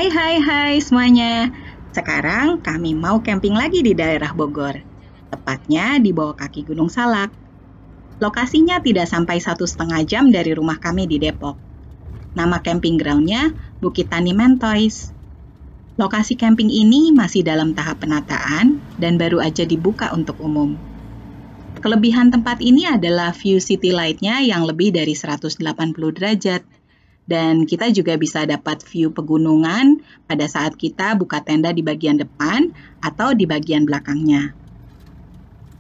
Hai semuanya. Sekarang kami mau camping lagi di daerah Bogor. Tepatnya di bawah kaki Gunung Salak. Lokasinya tidak sampai 1,5 jam dari rumah kami di Depok. Nama camping ground-nya Bukit Tani Mentoys. Lokasi camping ini masih dalam tahap penataan dan baru aja dibuka untuk umum. Kelebihan tempat ini adalah view city light-nya yang lebih dari 180 derajat. Dan kita juga bisa dapat view pegunungan pada saat kita buka tenda di bagian depan atau di bagian belakangnya.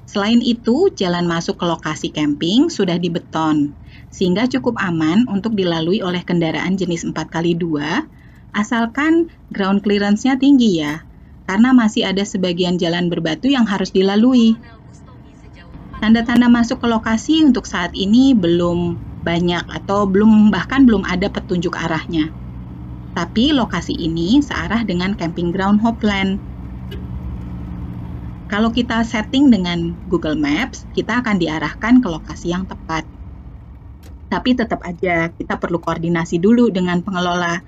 Selain itu, jalan masuk ke lokasi camping sudah dibeton, sehingga cukup aman untuk dilalui oleh kendaraan jenis 4x2, asalkan ground clearance-nya tinggi ya, karena masih ada sebagian jalan berbatu yang harus dilalui. Tanda-tanda masuk ke lokasi untuk saat ini belum banyak atau bahkan belum ada petunjuk arahnya. Tapi lokasi ini searah dengan camping ground Hopland. Kalau kita setting dengan Google Maps, kita akan diarahkan ke lokasi yang tepat. Tapi tetap aja kita perlu koordinasi dulu dengan pengelola,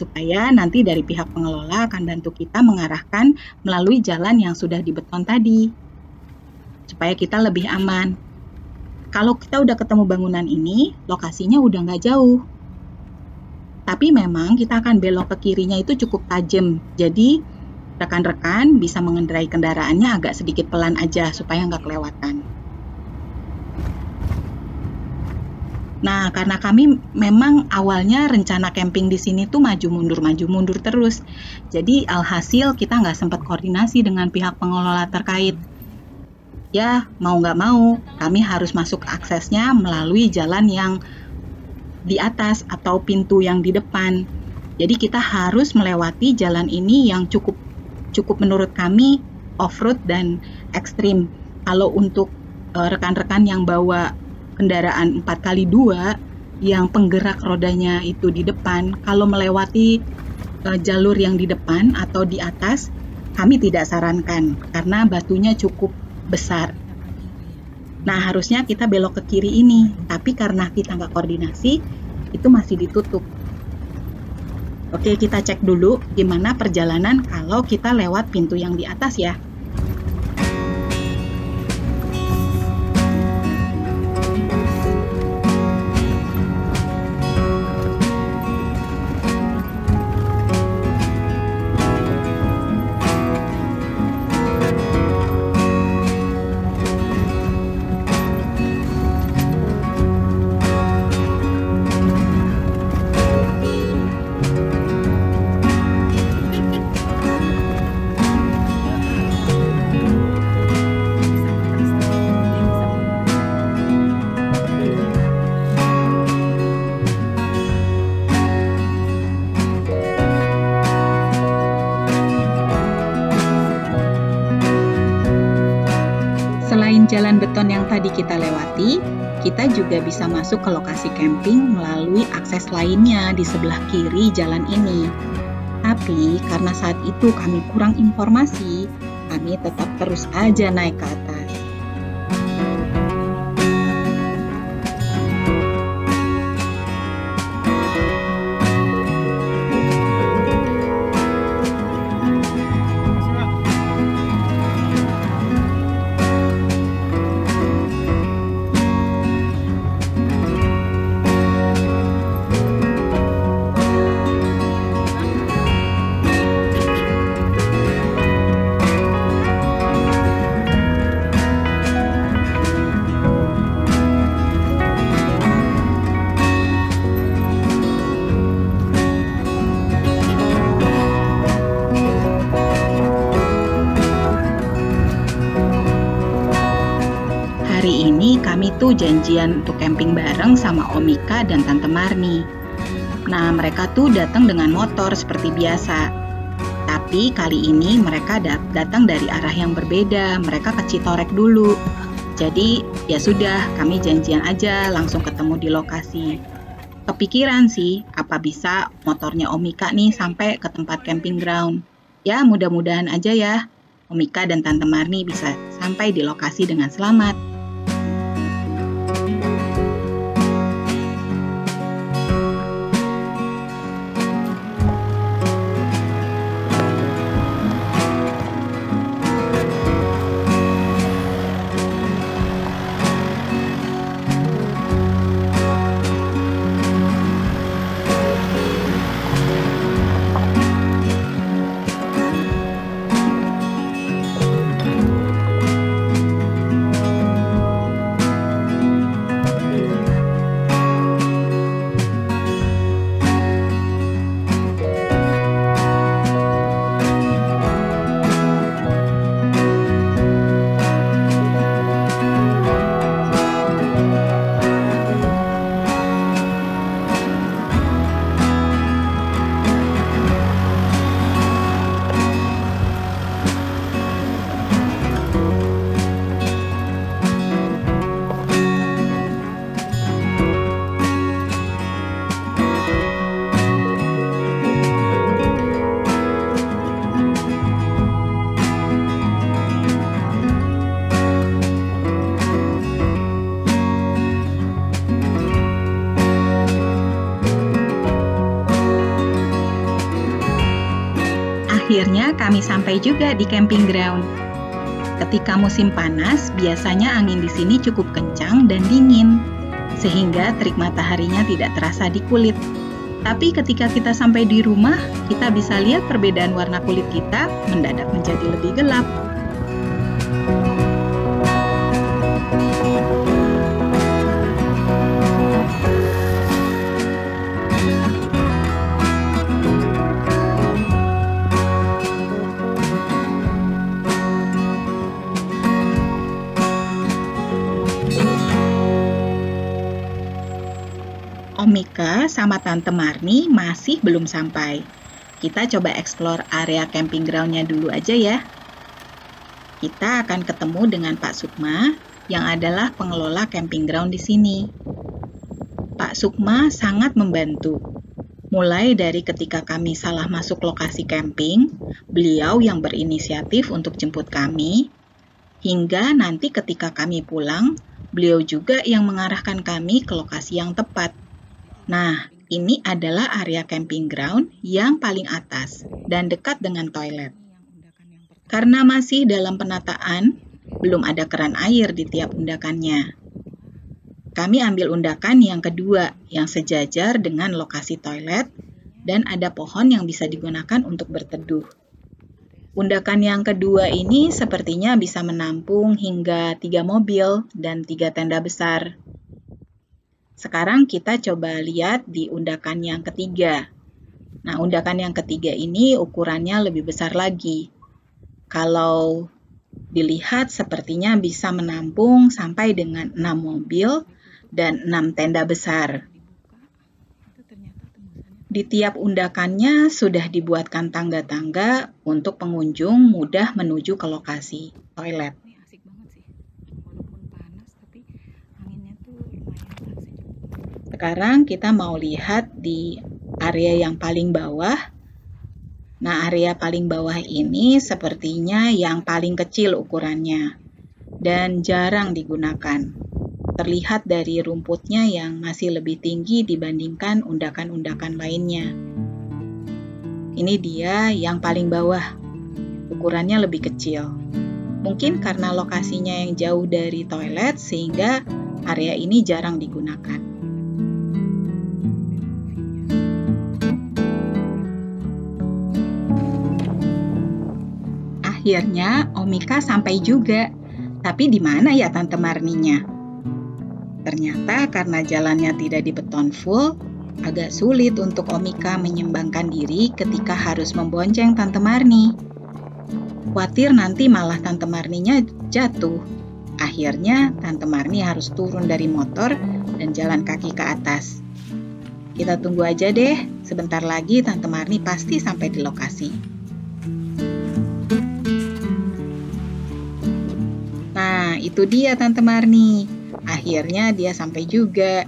supaya nanti dari pihak pengelola akan bantu kita mengarahkan melalui jalan yang sudah dibeton tadi, supaya kita lebih aman. Kalau kita udah ketemu bangunan ini, lokasinya udah nggak jauh. Tapi memang kita akan belok ke kirinya itu cukup tajam. Jadi, rekan-rekan bisa mengendarai kendaraannya agak sedikit pelan aja supaya nggak kelewatan. Nah, karena kami memang awalnya rencana camping di sini tuh maju mundur terus. Jadi, alhasil kita nggak sempat koordinasi dengan pihak pengelola terkait. Ya, mau nggak mau, kami harus masuk aksesnya melalui jalan yang di atas atau pintu yang di depan. Jadi kita harus melewati jalan ini yang cukup menurut kami off-road dan ekstrim. Kalau untuk rekan-rekan yang bawa kendaraan 4x2 yang penggerak rodanya itu di depan, kalau melewati jalur yang di depan atau di atas, kami tidak sarankan karena batunya cukup besar. Nah, harusnya kita belok ke kiri ini, tapi karena kita nggak koordinasi, itu masih ditutup. Oke, kita cek dulu gimana perjalanan kalau kita lewat pintu yang di atas ya. Selain jalan beton yang tadi kita lewati, kita juga bisa masuk ke lokasi camping melalui akses lainnya di sebelah kiri jalan ini. Tapi karena saat itu kami kurang informasi, kami tetap terus aja naik ke atas. Hari ini kami tuh janjian untuk camping bareng sama Om Ika dan Tante Marni. Nah, mereka tuh datang dengan motor seperti biasa. Tapi kali ini mereka datang dari arah yang berbeda, mereka ke Citorek dulu. Jadi, ya sudah, kami janjian aja langsung ketemu di lokasi. Kepikiran sih, apa bisa motornya Om Ika nih sampai ke tempat camping ground. Ya, mudah-mudahan aja ya, Om Ika dan Tante Marni bisa sampai di lokasi dengan selamat. Akhirnya kami sampai juga di camping ground. Ketika musim panas, biasanya angin di sini cukup kencang dan dingin, sehingga terik mataharinya tidak terasa di kulit. Tapi ketika kita sampai di rumah, kita bisa lihat perbedaan warna kulit kita mendadak menjadi lebih gelap. Om Mika sama Tante Marni masih belum sampai. Kita coba explore area camping ground-nya dulu aja ya. Kita akan ketemu dengan Pak Sukma yang adalah pengelola camping ground di sini. Pak Sukma sangat membantu. Mulai dari ketika kami salah masuk lokasi camping, beliau yang berinisiatif untuk jemput kami, hingga nanti ketika kami pulang, beliau juga yang mengarahkan kami ke lokasi yang tepat. Nah, ini adalah area camping ground yang paling atas dan dekat dengan toilet. Karena masih dalam penataan, belum ada keran air di tiap undakannya. Kami ambil undakan yang kedua yang sejajar dengan lokasi toilet dan ada pohon yang bisa digunakan untuk berteduh. Undakan yang kedua ini sepertinya bisa menampung hingga 3 mobil dan 3 tenda besar. Sekarang kita coba lihat di undakan yang ketiga. Nah, undakan yang ketiga ini ukurannya lebih besar lagi. Kalau dilihat sepertinya bisa menampung sampai dengan 6 mobil dan 6 tenda besar. Di tiap undakannya sudah dibuatkan tangga-tangga untuk pengunjung mudah menuju ke lokasi toilet. Sekarang kita mau lihat di area yang paling bawah. Nah, area paling bawah ini sepertinya yang paling kecil ukurannya dan jarang digunakan. Terlihat dari rumputnya yang masih lebih tinggi dibandingkan undakan-undakan lainnya. Ini dia yang paling bawah. Ukurannya lebih kecil. Mungkin karena lokasinya yang jauh dari toilet sehingga area ini jarang digunakan. Akhirnya Om Mika sampai juga. Tapi di mana ya Tante Marninya? Ternyata karena jalannya tidak dibeton full, agak sulit untuk Om Mika menyeimbangkan diri ketika harus membonceng Tante Marni. Khawatir nanti malah Tante Marninya jatuh. Akhirnya Tante Marni harus turun dari motor dan jalan kaki ke atas. Kita tunggu aja deh, sebentar lagi Tante Marni pasti sampai di lokasi. Nah, itu dia Tante Marni. Akhirnya dia sampai juga.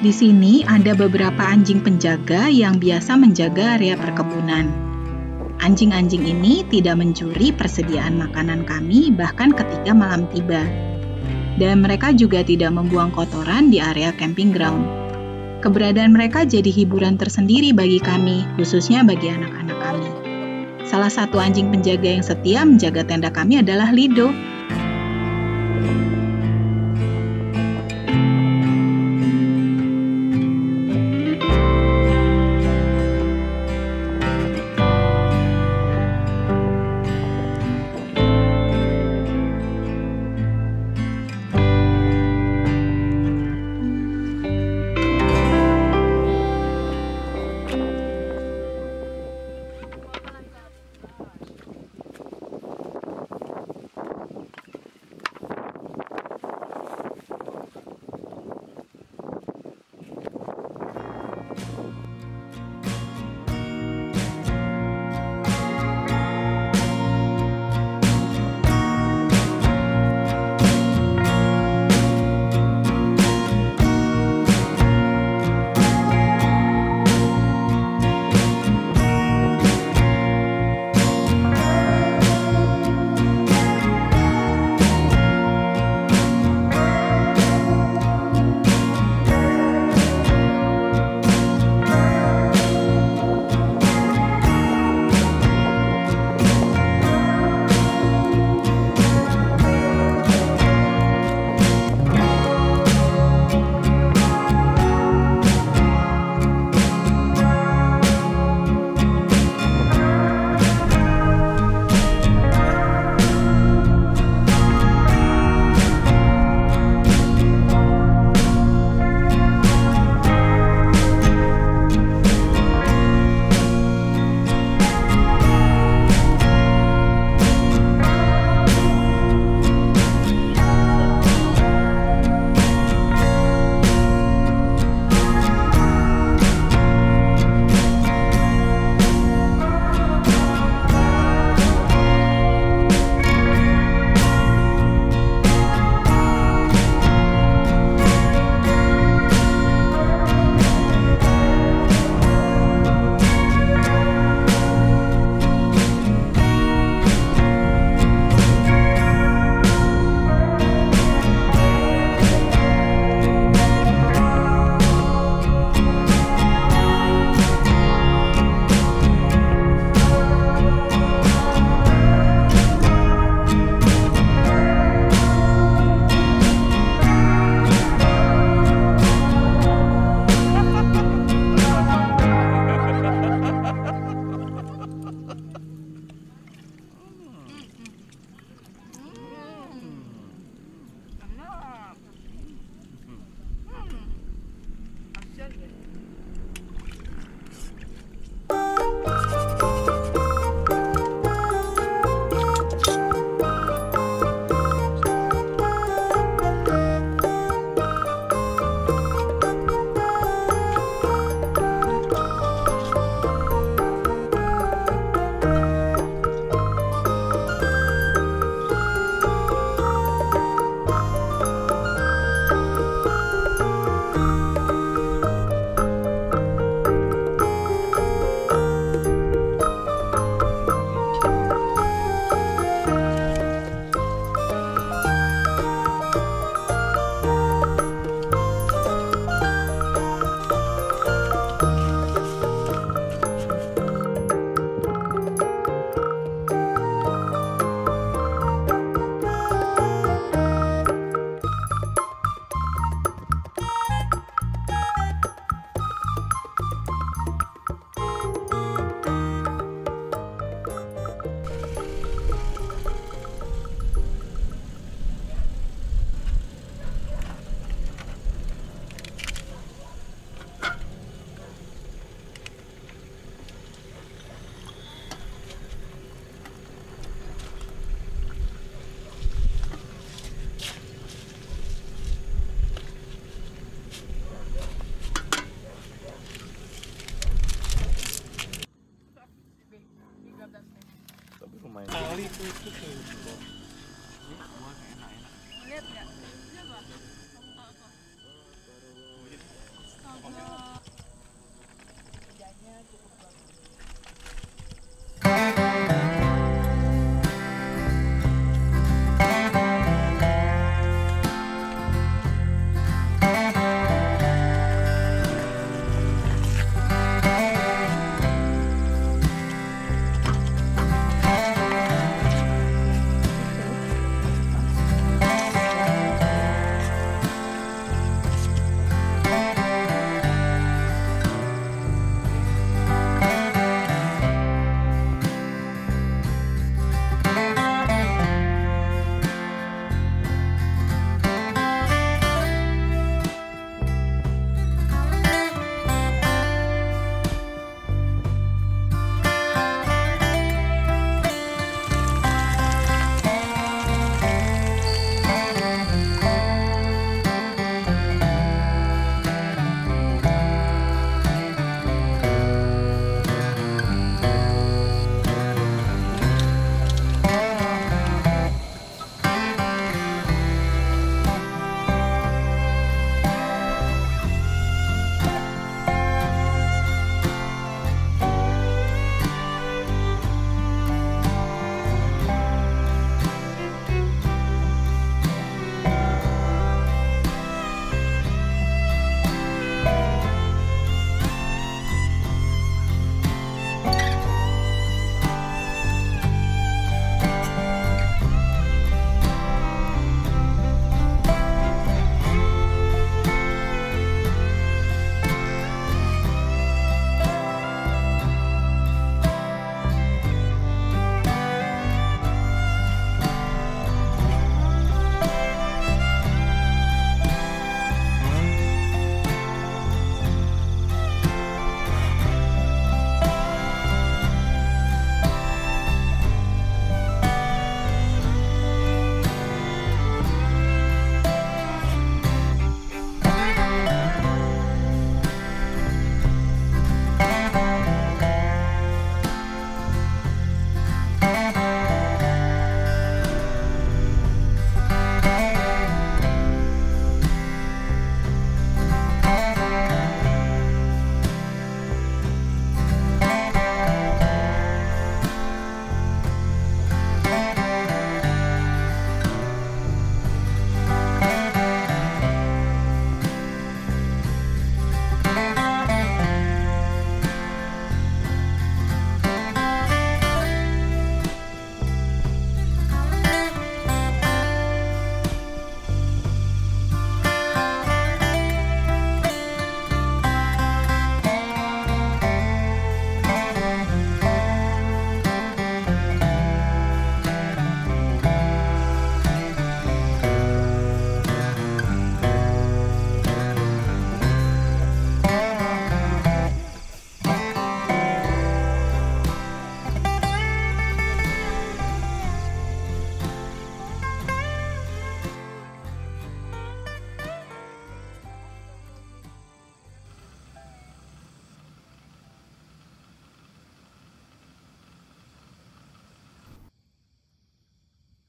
Di sini ada beberapa anjing penjaga yang biasa menjaga area perkebunan. Anjing-anjing ini tidak mencuri persediaan makanan kami bahkan ketika malam tiba. Dan mereka juga tidak membuang kotoran di area camping ground. Keberadaan mereka jadi hiburan tersendiri bagi kami, khususnya bagi anak-anak kami. Salah satu anjing penjaga yang setia menjaga tenda kami adalah Lido. Kali itu kayak gitu. Lihat nggak? Kerjanya cukup bagus.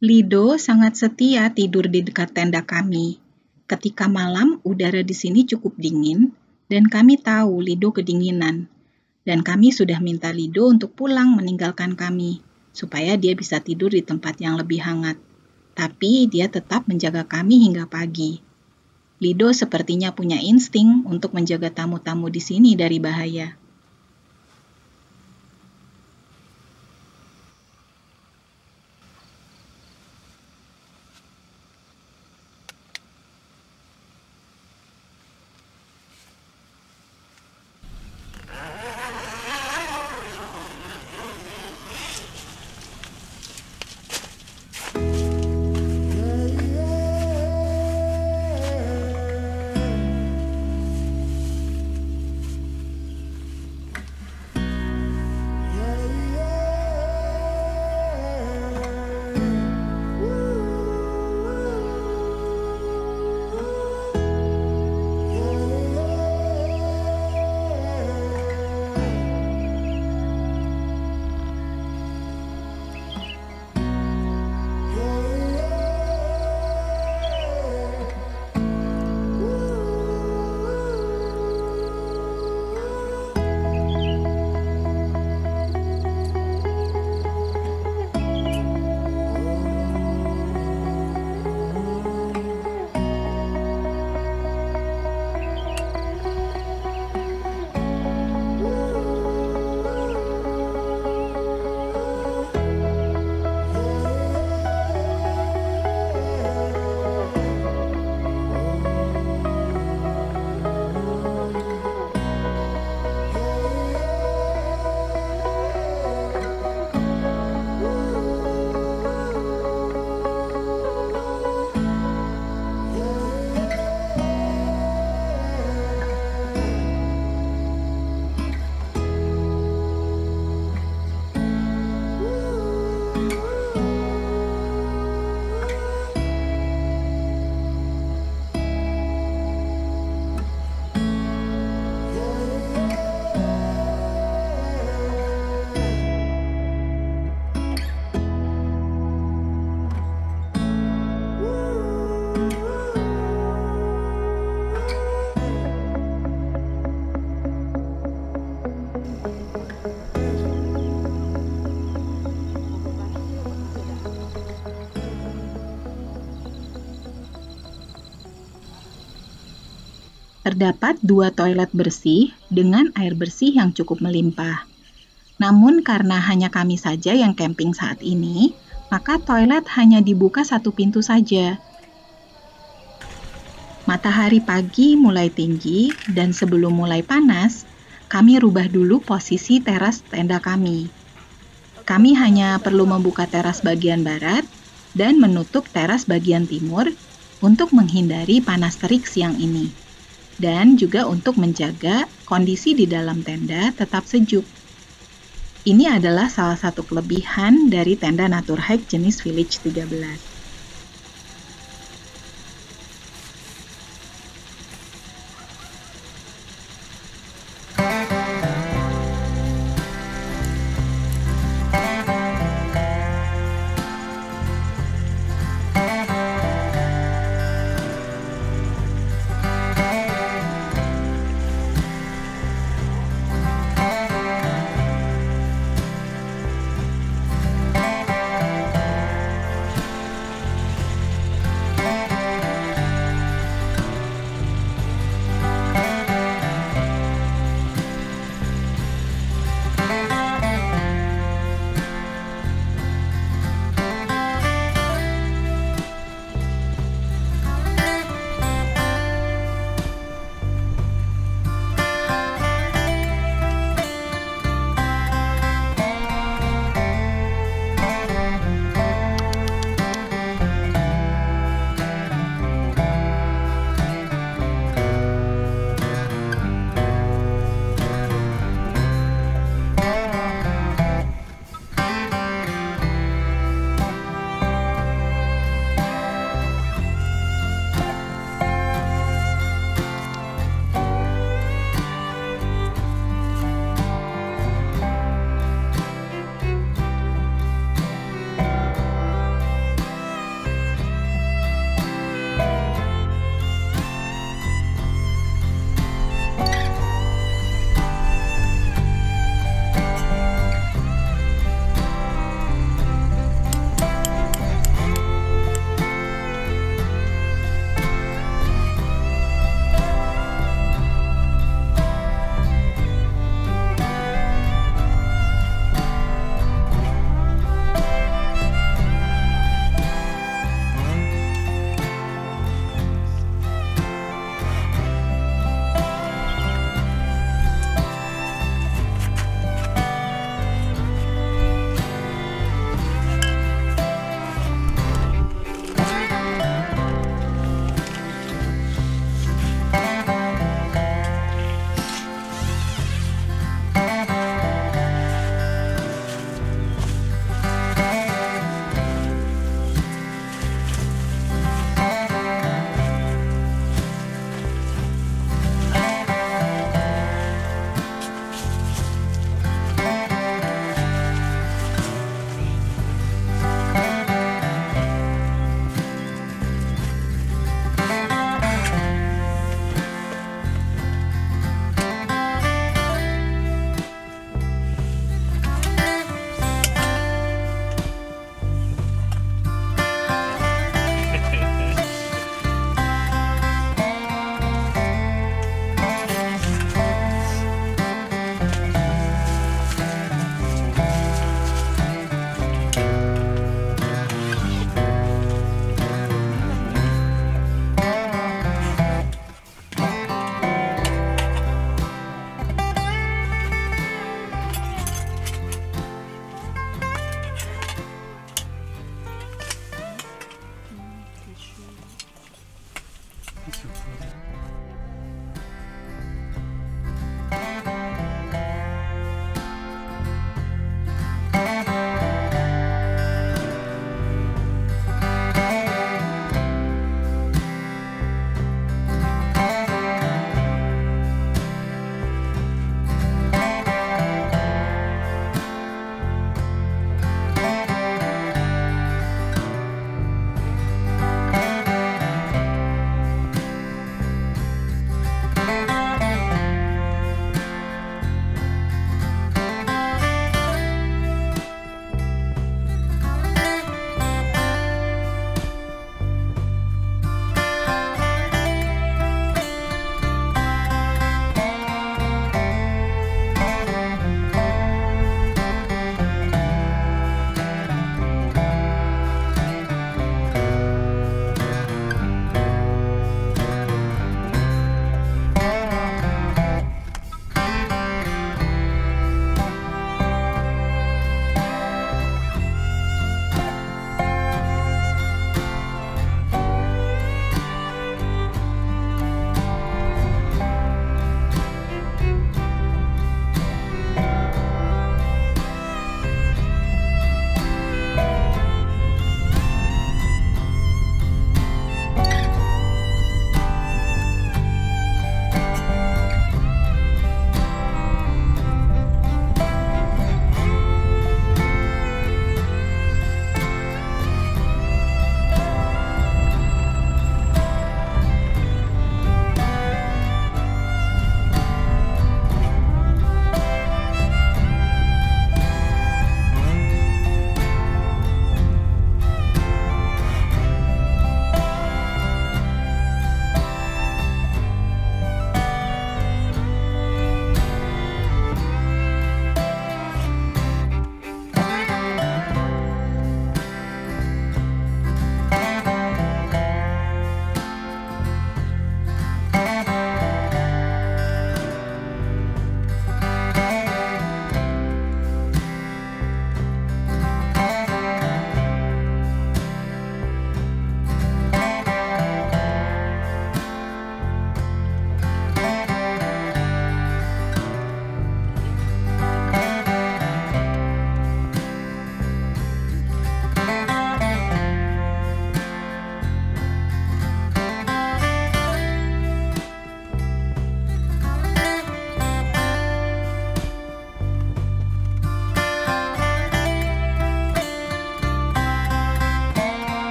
Lido sangat setia tidur di dekat tenda kami. Ketika malam, udara di sini cukup dingin, dan kami tahu Lido kedinginan. Dan kami sudah minta Lido untuk pulang meninggalkan kami, supaya dia bisa tidur di tempat yang lebih hangat. Tapi dia tetap menjaga kami hingga pagi. Lido sepertinya punya insting untuk menjaga tamu-tamu di sini dari bahaya. Terdapat 2 toilet bersih dengan air bersih yang cukup melimpah. Namun karena hanya kami saja yang camping saat ini, maka toilet hanya dibuka 1 pintu saja. Matahari pagi mulai tinggi dan sebelum mulai panas, kami rubah dulu posisi teras tenda kami. Kami hanya perlu membuka teras bagian barat dan menutup teras bagian timur untuk menghindari panas terik siang ini. Dan juga untuk menjaga kondisi di dalam tenda tetap sejuk. Ini adalah salah satu kelebihan dari tenda Naturhike jenis Village 13.